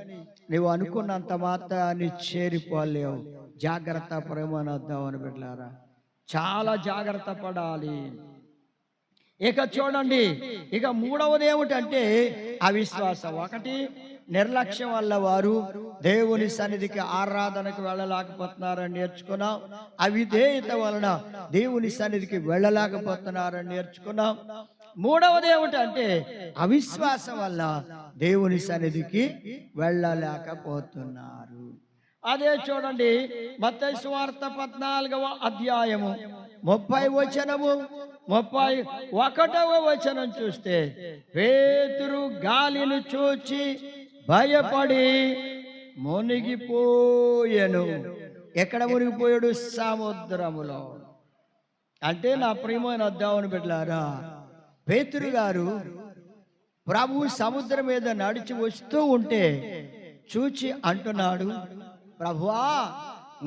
నువ్వు అనుకున్నంత మాత్రాన్ని చేరిపోలేవు. జాగ్రత్త. ప్రియమైన దేవుని బిడ్డలారా, చాలా జాగ్రత్త పడాలి. ఇక చూడండి, ఇక మూడవది ఏమిటంటే అవిశ్వాసం. ఒకటి, నిర్లక్ష్యం వల్ల వారు దేవుని సన్నిధికి ఆరాధనకు వెళ్ళలేకపోతున్నారని నేర్చుకున్నాం. అవిధేయత వలన దేవుని సన్నిధికి వెళ్ళలేకపోతున్నారని నేర్చుకున్నాం. మూడవది ఏమిటంటే అవిశ్వాసం వల్ల దేవుని సన్నిధికి వెళ్ళలేకపోతున్నారు. అదే చూడండి, మత్తయి సువార్త 14వ అధ్యాయము 30వ వచనము 31వ వచనం చూస్తే, పేతురు గాలిని చూచి భయపడి మునిగిపోయెను. ఎక్కడ మునిగిపోయాడు? సముద్రములో. అంటే నా ప్రియమైన దేవుని బిడ్డలారా, పేతురు గారు ప్రభు సముద్రం మీద నడిచి వస్తూ ఉంటే చూచి అంటున్నాడు, ప్రభువా,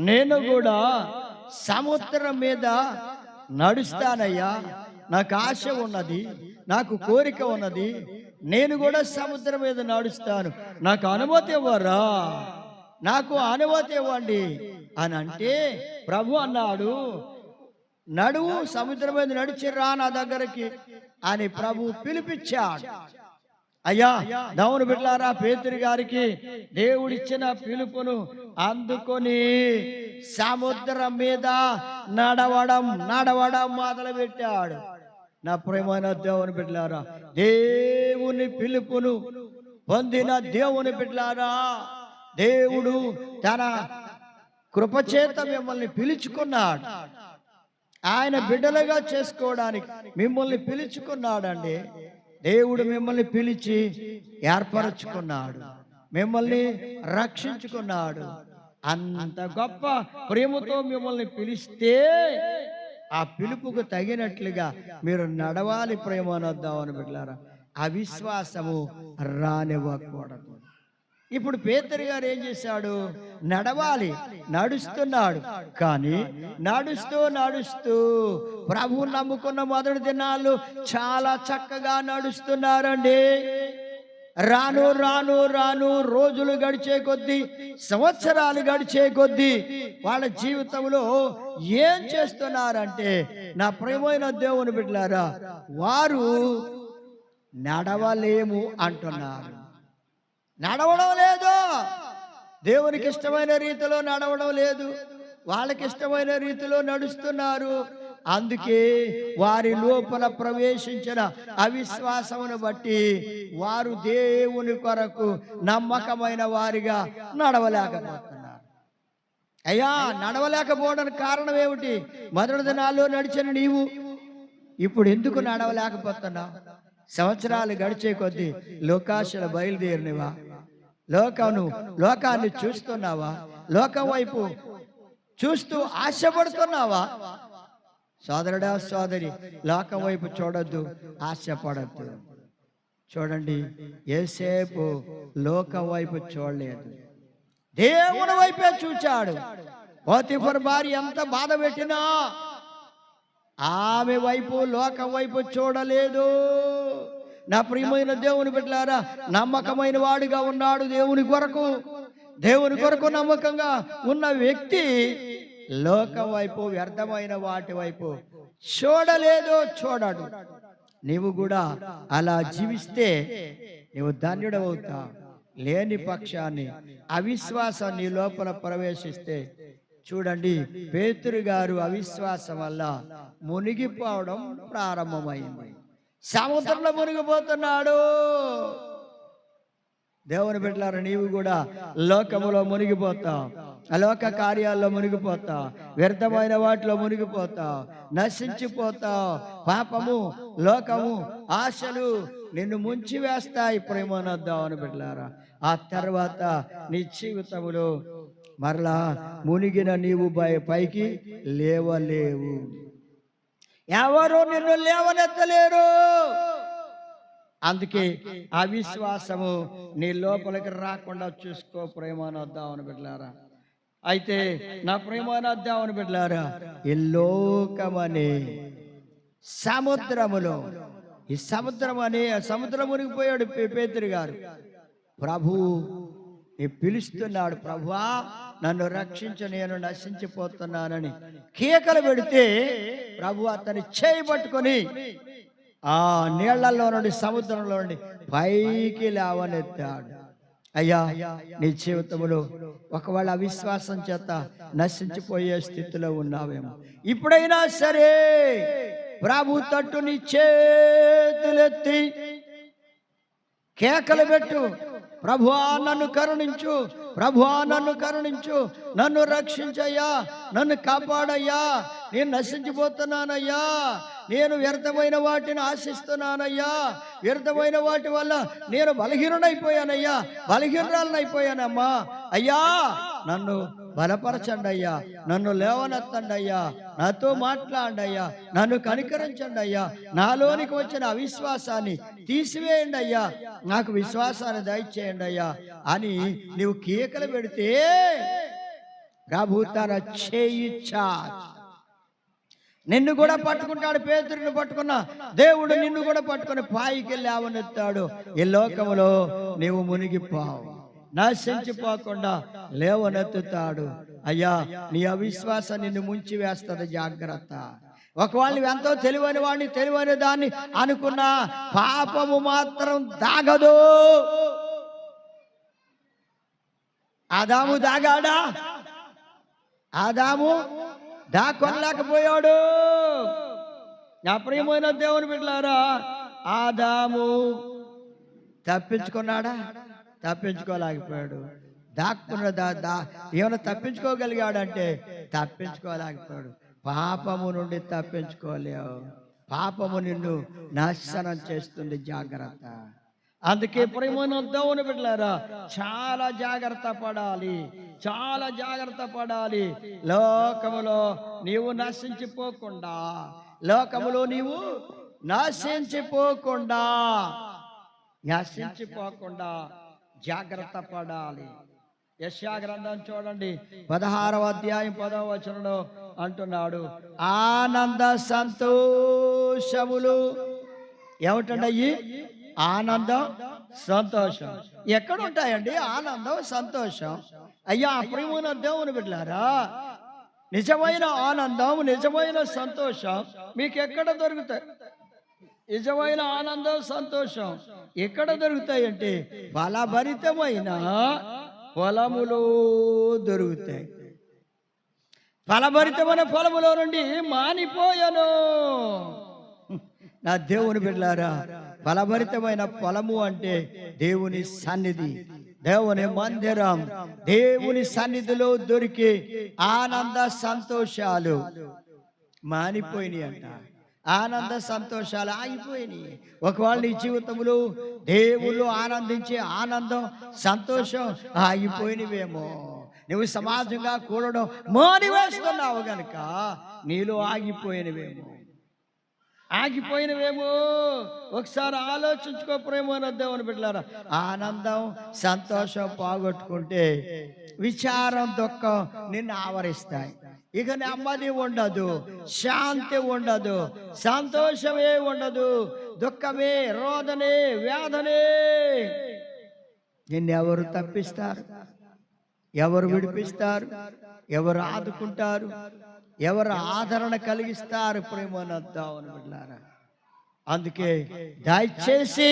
నేను కూడా సముద్రం మీద నడుస్తానయ్యా, నాకు ఆశ ఉన్నది, నాకు కోరిక ఉన్నది, నేను కూడా సముద్రం మీద నడుస్తాను, నాకు అనుమతి ఇవ్వరా, నాకు అనుమతి ఇవ్వండి అని అంటే ప్రభు అన్నాడు, నడువు, సముద్రం మీద నడిచి రా నా దగ్గరికి అని ప్రభు పిలిపించాడు. అయ్యా దేవుని బిడ్డలారా, పేతురు గారికి దేవుడిచ్చిన పిలుపును అందుకొని సముద్రం మీద నడవడం మొదలు పెట్టాడు. నా ప్రియమైన దేవుని బిడ్డలారా, దేవుని పిలుపును పొందిన దేవుని బిడ్డలారా, దేవుడు తన కృపచేత మిమ్మల్ని పిలుచుకున్నాడు. ఆయన బిడ్డలుగా చేసుకోవడానికి మిమ్మల్ని పిలుచుకున్నాడండి. దేవుడు మిమ్మల్ని పిలిచి ఏర్పరచుకున్నాడు, మిమ్మల్ని రక్షించుకున్నాడు. అంత గొప్ప ప్రేమతో మిమ్మల్ని పిలిస్తే ఆ పిలుపుకు తగినట్లుగా మీరు నడవాలి ప్రేమనొద్దామని బిడ్డలారా. అవిశ్వాసము రానివ్వకూడదు. ఇప్పుడు పేతురు గారు ఏం చేశాడు? నడవాలి, నడుస్తున్నాడు. కానీ నడుస్తూ నడుస్తూ ప్రభువు నమ్ముకున్న మొదటి దినాలు చాలా చక్కగా నడుస్తున్నారండి. రాను రాను రాను రోజులు గడిచే కొద్దీ, సంవత్సరాలు గడిచే కొద్దీ వాళ్ళ జీవితంలో ఏం చేస్తున్నారంటే, నా ప్రియమైన దేవుని బిడ్డలారా, వారు నడవలేము అంటున్నారు. నడవడం లేదు, దేవునికి ఇష్టమైన రీతిలో నడవడం లేదు, వాళ్ళకి ఇష్టమైన రీతిలో నడుస్తున్నారు. అందుకే వారి లోపల ప్రవేశించిన అవిశ్వాసమును బట్టి వారు దేవుని కొరకు నమ్మకమైన వారిగా నడవలేకపోతున్నారు. అయ్యా, నడవలేకపోవడానికి కారణం ఏమిటి? మొదటి దినాల్లో నడిచిన నీవు ఇప్పుడు ఎందుకు నడవలేకపోతున్నావు? సంవత్సరాలు గడిచే కొద్దీ లోకాశలు బయలుదేరినవా? లోకాన్ని చూస్తున్నావా? లోకం వైపు చూస్తూ ఆశపడుతున్నావా? సోదరుడా, సోదరి, లోకం వైపు చూడొద్దు, ఆశపడద్దు. చూడండి, ఏసేపు లోకం వైపు చూడలేదు, దేవుని వైపే చూచాడు. పోతీఫరు భార్య ఎంత బాధ పెట్టినా ఆమె వైపు, లోకం వైపు చూడలేదు. నా ప్రియమైన దేవుని బిడ్డలారా, నమ్మకమైన వాడిగా ఉన్నాడు దేవుని కొరకు. దేవుని కొరకు నమ్మకంగా ఉన్న వ్యక్తి లోకం వైపు, వ్యర్థమైన వాటి వైపు చూడలేదు, చూడడు. నీవు కూడా అలా జీవిస్తే నీవు ధన్యుడవుతావు. లేని పక్షాన్ని అవిశ్వాసం నీ లోపల ప్రవేశిస్తే, చూడండి, పేతురు గారు అవిశ్వాసం వల్ల మునిగిపోవడం ప్రారంభమైంది. సముద్రంలో మునిగిపోతున్నాడు. దేవుని బిడ్డలారా, నీవు కూడా లోకములో మునిగిపోతావు, అలోక కార్యాల్లో మునిగిపోతావు, వ్యర్థమైన వాటిలో మునిగిపోతావు, నశించిపోతావు. పాపము, లోకము, ఆశలు నిన్ను ముంచి వేస్తాయి ప్రేమనొద్దామని బిడ్డలారా. ఆ తర్వాత నీ జీవితంలో మరలా మునిగిన నీవు పైకి లేవలేవు. ఎవరు నిన్ను లేవనెత్తలేరు. అందుకే అవిశ్వాసము నీ లోపలికి రాకుండా చూసుకో ప్రేమనొద్దామని బిడ్డలారా. అయితే నా ప్రేమనొద్దామని బిడ్డలారా, ఈ లోకమనే సముద్రములో, ఈ సముద్రం మునిగిపోయాడు పేతురు గారు. ప్రభు పిలుస్తున్నాడు, ప్రభువా నన్ను రక్షించు, నేను నశించిపోతున్నానని కేకలు పెడితే ప్రభు అతని చేయి పట్టుకొని ఆ నీళ్లలో నుండి, సముద్రంలో నుండి పైకి లేవనెత్తాడు. అయ్యా, నీ జీవితంలో ఒకవేళ అవిశ్వాసం చేత నశించిపోయే స్థితిలో ఉన్నావేమో, ఇప్పుడైనా సరే ప్రభు తట్టు నీ చేతులెత్తి కేకలు పెట్టు, ప్రభువా నన్ను కరుణించు, ప్రభువా నన్ను కరుణించు, నన్ను రక్షించయ్యా, నన్ను కాపాడయ్యా, నేను నశించిపోతున్నానయ్యా, నేను వ్యర్థమైన వాటిని ఆశిస్తున్నానయ్యా, వ్యర్థమైన వాటి వల్ల నేను బలహీనుడైపోయానయ్యా, బలహీనురాలనైపోయానమ్మా. అయ్యా, నన్ను బలపరచండి అయ్యా, నన్ను లేవనెత్తండి అయ్యా, నాతో మాట్లాడండి అయ్యా, నన్ను కనికరించండి అయ్యా, నాలోనికి వచ్చిన అవిశ్వాసాన్ని తీసివేయండి అయ్యా, నాకు విశ్వాసాన్ని దయచేయండి అయ్యా అని నీవు కేకలు పెడితే ప్రభు తన చేయి చాచి నిన్ను కూడా పట్టుకుంటాడు. పేతురుని పట్టుకున్న దేవుడు నిన్ను కూడా పట్టుకుని పైకి లేవనెత్తాడు. ఈ లోకములో నీవు మునిగిపోవు, నశించిపోకుండా లేవనెత్తుతాడు. అయ్యా, నీ అవిశ్వాసం నిన్ను ముంచి వేస్తుంది, జాగ్రత్త. ఒకవేళ నువ్వు ఎంతో తెలివైన వాడిని, తెలివైన దాన్ని అనుకున్నా పాపము మాత్రం దాగదు. ఆదాము దాగాడా? ఆదాము దాక్కొనలేకపోయాడు. నా ప్రియమైన దేవుని బిడ్డలారా, ఆదాము తప్పించుకున్నాడా? తప్పించుకోలేకపోయాడు. దాక్కున్న ఏమైనా తప్పించుకోగలిగాడంటే తప్పించుకోలేకపోయాడు. పాపము నుండి తప్పించుకోలేవు. పాపము నిన్ను నాశనం చేస్తుంది, జాగ్రత్త. అందుకే ప్రేమను దేవుని బిడ్డలారా చాలా జాగ్రత్త పడాలి, చాలా జాగ్రత్త పడాలి. లోకములో నీవు నశించిపోకుండా, లోకములో నీవు నశించిపోకుండా జాగ్రత్త పడాలి. యెషయా గ్రంథం చూడండి 16వ అధ్యాయం 10వ వచనంలో అంటున్నాడు, ఆనంద సంతోషములు ఏమిటండి? ఆనందం సంతోషం ఎక్కడ ఉంటాయండి? ఆనందం సంతోషం. అయ్యా ప్రియమైన దేవుని బిడ్డలారా, నిజమైన ఆనందం, నిజమైన సంతోషం మీకు ఎక్కడ దొరుకుతాయి? నిజమైన ఆనందం, సంతోషం ఎక్కడ దొరుకుతాయంటే ఫలభరితమైన పొలములో దొరుకుతాయి. ఫలభరితమైన పొలములో నుండి మానిపోయాను. నా దేవుని బిడ్డలారా, ఫలభరితమైన పొలము అంటే దేవుని సన్నిధి, దేవుని మందిరం. దేవుని సన్నిధిలో దొరికే ఆనంద సంతోషాలు మానిపోయినాయి అంట. ఆనంద సంతోషాలు ఆగిపోయినాయి. ఒకవేళ నీ జీవితంలో దేవుళ్ళు ఆనందించే ఆనందం, సంతోషం ఆగిపోయినవేమో. నువ్వు సమాజంగా కూడడం మానివేస్తున్నావు గనుక నీలో ఆగిపోయినవేమో. ఒకసారి ఆలోచించుకో ప్రేమ దేవుని బిడ్డలారా. ఆనందం, సంతోషం పోగొట్టుకుంటే విచారం, దుఃఖం నిన్ను ఆవరిస్తాయి. ఇక నెమ్మది ఉండదు, శాంతి ఉండదు, సంతోషమే ఉండదు, దుఃఖమే, రోదనే, వ్యాధనే. నిన్నెవరు తప్పిస్తారు? ఎవరు విడిపిస్తారు? ఎవరు ఆదుకుంటారు? ఎవరు ఆదరణ కలిగిస్తారు? ప్రేమనద్దామని బిడ్డలారా, అందుకే దయచేసి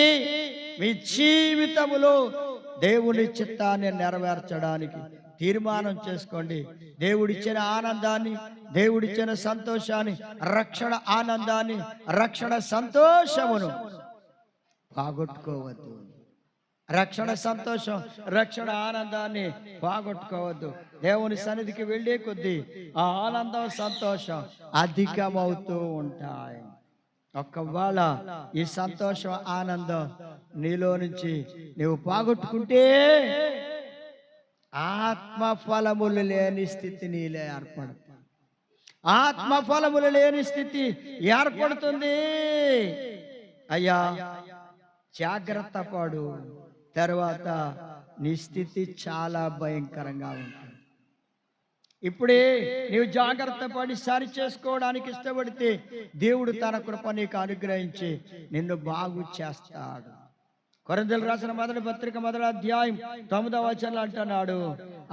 మీ జీవితములో దేవుని చిత్తాన్ని నెరవేర్చడానికి తీర్మానం చేసుకోండి. దేవుడిచ్చిన ఆనందాన్ని, దేవుడిచ్చిన సంతోషాన్ని, రక్షణ ఆనందాన్ని, రక్షణ సంతోషమును పోగొట్టుకోవద్దు. రక్షణ సంతోషం, రక్షణ ఆనందాన్ని పోగొట్టుకోవద్దు. దేవుని సన్నిధికి వెళ్ళే కొద్దీ ఆ ఆనందం, సంతోషం అధికమవుతూ ఉంటాయి. ఒక్కవేళ ఈ సంతోషం, ఆనందం నీలో నుంచి నీవు పోగొట్టుకుంటే ఆత్మఫలములు లేని స్థితి నీలో ఏర్పడుతుంది. ఆత్మఫలములు లేని స్థితి ఏర్పడుతుంది. అయ్యా జాగ్రత్త పడు, తర్వాత నీ స్థితి చాలా భయంకరంగా ఉంటుంది. ఇప్పుడే నీవు జాగ్రత్త పడి సరి చేసుకోవడానికి ఇష్టపడితే దేవుడు తన కృప నీకు అనుగ్రహించి నిన్ను బాగు చేస్తాడు. కొరింథీయులకు రాసిన మొదటి పత్రిక 1వ అధ్యాయం 9వ వచనంలో అంటున్నాడు,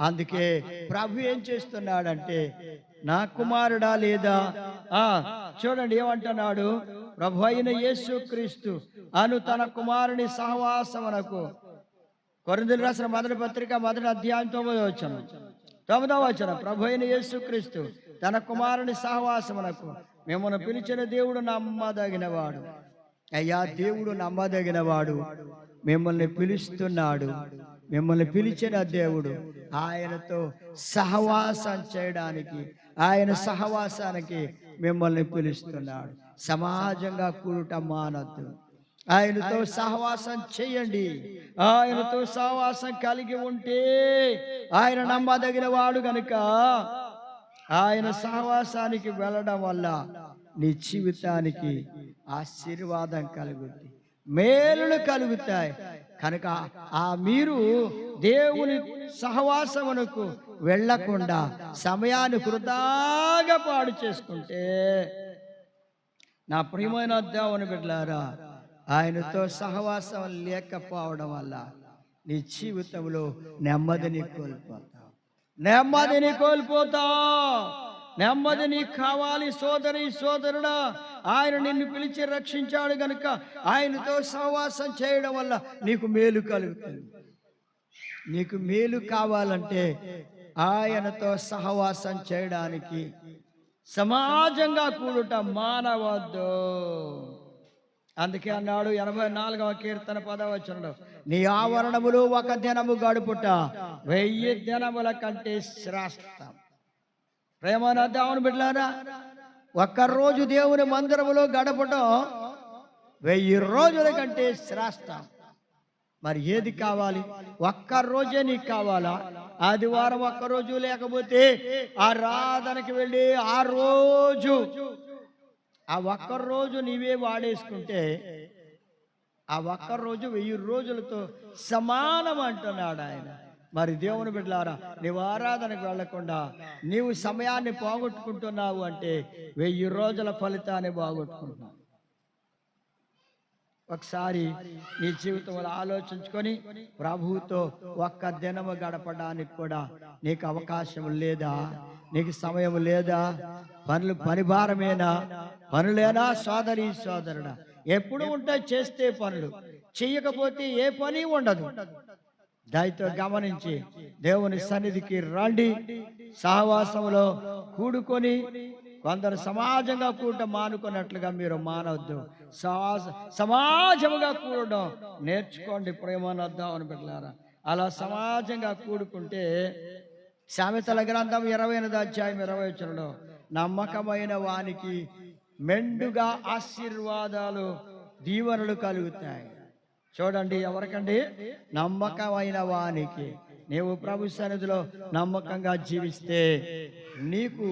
అందుకే ప్రభు ఏం చేస్తున్నాడంటే, నా కుమారుడా లేదా చూడండి ఏమంటున్నాడు, ప్రభు అయిన యేసుక్రీస్తు అను తన కుమారుని సహవాసమునకు. కొరింథీయులకు రాసిన మొదటి పత్రిక 1వ అధ్యాయం 9వ వచనం, ప్రభు అయిన యేసుక్రీస్తు తన కుమారుని సహవాసమునకు మిమ్మల్ని పిలిచిన దేవుడు నమ్మదగినవాడు. అయ్యా దేవుడు నమ్మదగినవాడు, మిమ్మల్ని పిలుస్తున్నాడు. మిమ్మల్ని పిలిచిన దేవుడు ఆయనతో సహవాసం చేయడానికి, ఆయన సహవాసానికి మిమ్మల్ని పిలుస్తున్నాడు. సమాజంగా కూడుట మానద్దు, ఆయనతో సహవాసం చేయండి. ఆయనతో సహవాసం కలిగి ఉంటే ఆయన నమ్మదగిన వాడు గనుక ఆయన సహవాసానికి వెళ్ళడం వల్ల నీ జీవితానికి ఆశీర్వాదం కలుగుతుంది, మేలులు కలుగుతాయి. కనుక మీరు దేవుని సహవాసమునకు వెళ్ళకుండా సమయాన్ని వృధాగా పాడు చేసుకుంటే, నా ప్రియమైన దేవుని బిడ్డలారా, ఆయనతో సహవాసం లేకపోవడం వల్ల నీ జీవితంలో నెమ్మదిని కోల్పోతావు. నెమ్మది నీకు కావాలి సోదరి, సోదరుడా. ఆయన నిన్ను పిలిచి రక్షించాడు గనుక ఆయనతో సహవాసం చేయడం వల్ల నీకు మేలు కలుగుతుంది. నీకు మేలు కావాలంటే ఆయనతో సహవాసం చేయడానికి సమాజంగా కూడుట మానవద్దు. అందుకే అన్నాడు 84వ కీర్తన 10వ వచనంలో, నీ ఆవరణములో ఒక దినము గడుపుట 1000 దినముల కంటే శ్రేష్టం. ప్రేమన దేవుని బిడ్డలారా, ఒక్కరోజు దేవుని మందిరములో గడపటం 1000 రోజుల కంటే శ్రేష్టం. మరి ఏది కావాలి? ఒక్క రోజే నీకు కావాలా? ఆదివారం ఒక్కరోజు లేకపోతే ఆరాధనకి వెళ్ళి ఆ ఒక్కరోజు నీవే వాడేసుకుంటే ఆ ఒక్కరోజు 1000 రోజులతో సమానం అంటున్నాడు ఆయన. మరి దేవుని బిడ్డలారా, నీవు ఆరాధనకు వెళ్లకుండా నీవు సమయాన్ని పోగొట్టుకుంటున్నావు అంటే 1000 రోజుల ఫలితాన్ని పోగొట్టుకుంటున్నావు. ఒకసారి నీ జీవితంలో ఆలోచించుకొని ప్రభువుతో ఒక్క దినము గడపడానికి కూడా నీకు అవకాశం లేదా? నీకు సమయం లేదా? పని భారమేనా? పనులేనా? సోదరి సోదరుడా, ఎప్పుడు ఉంటాయి చేస్తే పనులు, చెయ్యకపోతే ఏ పని ఉండదు. దయతో గమనించి దేవుని సన్నిధికి రండి. సహవాసంలో కూడుకొని, కొందరు సమాజంగా కూడటం మానుకున్నట్లుగా మీరు మానవద్దు. సమాజంగా కూడడం నేర్చుకోండి ప్రేమనొద్దామని బిడ్డలారా. అలా సమాజంగా కూడుకుంటే సామెతల గ్రంథం 20వ అధ్యాయం 20వ వచనంలో నమ్మకమైన వానికి మెండుగా ఆశీర్వాదాలు దీవెనలు కలుగుతాయి. చూడండి, ఎవరికండి? నమ్మకమైన వానికి. నీవు ప్రభు సన్నిధిలో నమ్మకంగా జీవిస్తే నీకు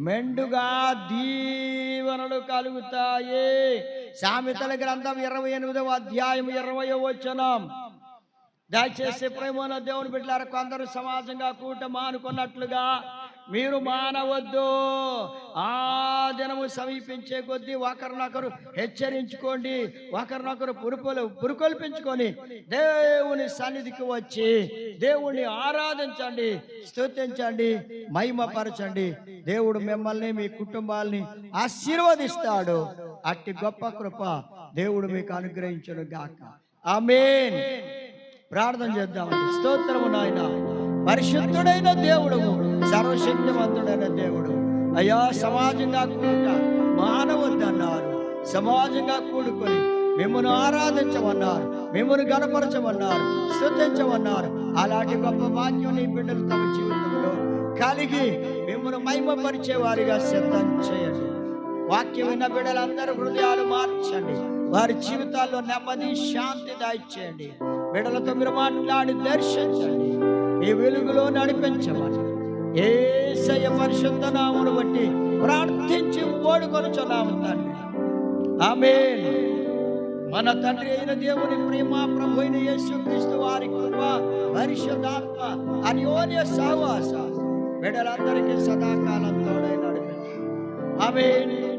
మెండుగా దీవెనలు కలుగుతాయి. సామెతల గ్రంథం 28వ అధ్యాయం 20వ వచనం. దయచేసి ప్రేమన దేవుని బిడ్డలారా, కొందరు సమాజంగా కూట మానుకున్నట్లుగా మీరు మానవద్దు. ఆ దినము సమీపించే కొద్దీ ఒకరినొకరు హెచ్చరించుకోండి, ఒకరినొకరు పురుకొల్పించుకొని దేవుని సన్నిధికి వచ్చి దేవుణ్ణి ఆరాధించండి, స్తుతించండి, మహిమపరచండి. దేవుడు మిమ్మల్ని, మీ కుటుంబాల్ని ఆశీర్వదిస్తాడు. అట్టి గొప్ప కృప దేవుడు మీకు అనుగ్రహించును గాక. ఆమేన్. ప్రార్థన చేద్దామండి. స్తోత్రము నాయన. పరిశుద్ధుడైన దేవుడు, సర్వశక్తివంతుడైన దేవుడు, అయ్యా సమాజంగా కూడుట మానవద్దన్నారు. సమాజంగా కూడుకొని మిమ్మల్ని ఆరాధించమన్నారు, మిమ్మల్ని గణపరచమన్నారు, స్తుతించమన్నారు. అలాంటి గొప్ప భాగ్యం నీ బిడ్డలు తమ జీవితంలో కలిగి మిమ్మల్ని మహిమపరిచే వారిగా సిద్ధం చేయండి. వాక్యం విన్న బిడ్డలందరూ హృదయాలు మార్చండి. వారి జీవితాల్లో నెమ్మది, శాంతి దాయిచేయండి. బిడ్డలతో మీరు మాట్లాడి దర్శించండి. ఈ వెలుగులో నడిపించమని యేసయ్య పరిశుద్ధ నామమును బట్టి ప్రార్థించి వేడుకొనుచున్నాము తండ్రి. ఆమేన్. మన తండ్రి అయిన దేవుని ప్రేమ, ప్రభు అయిన యేసుక్రీస్తు వారి కృప, పరిశుద్ధాత్మ అన్యోన్య సహవాసం బిడ్డలందరికీ సదాకాలం తోడై నడిపించు. ఆమేన్.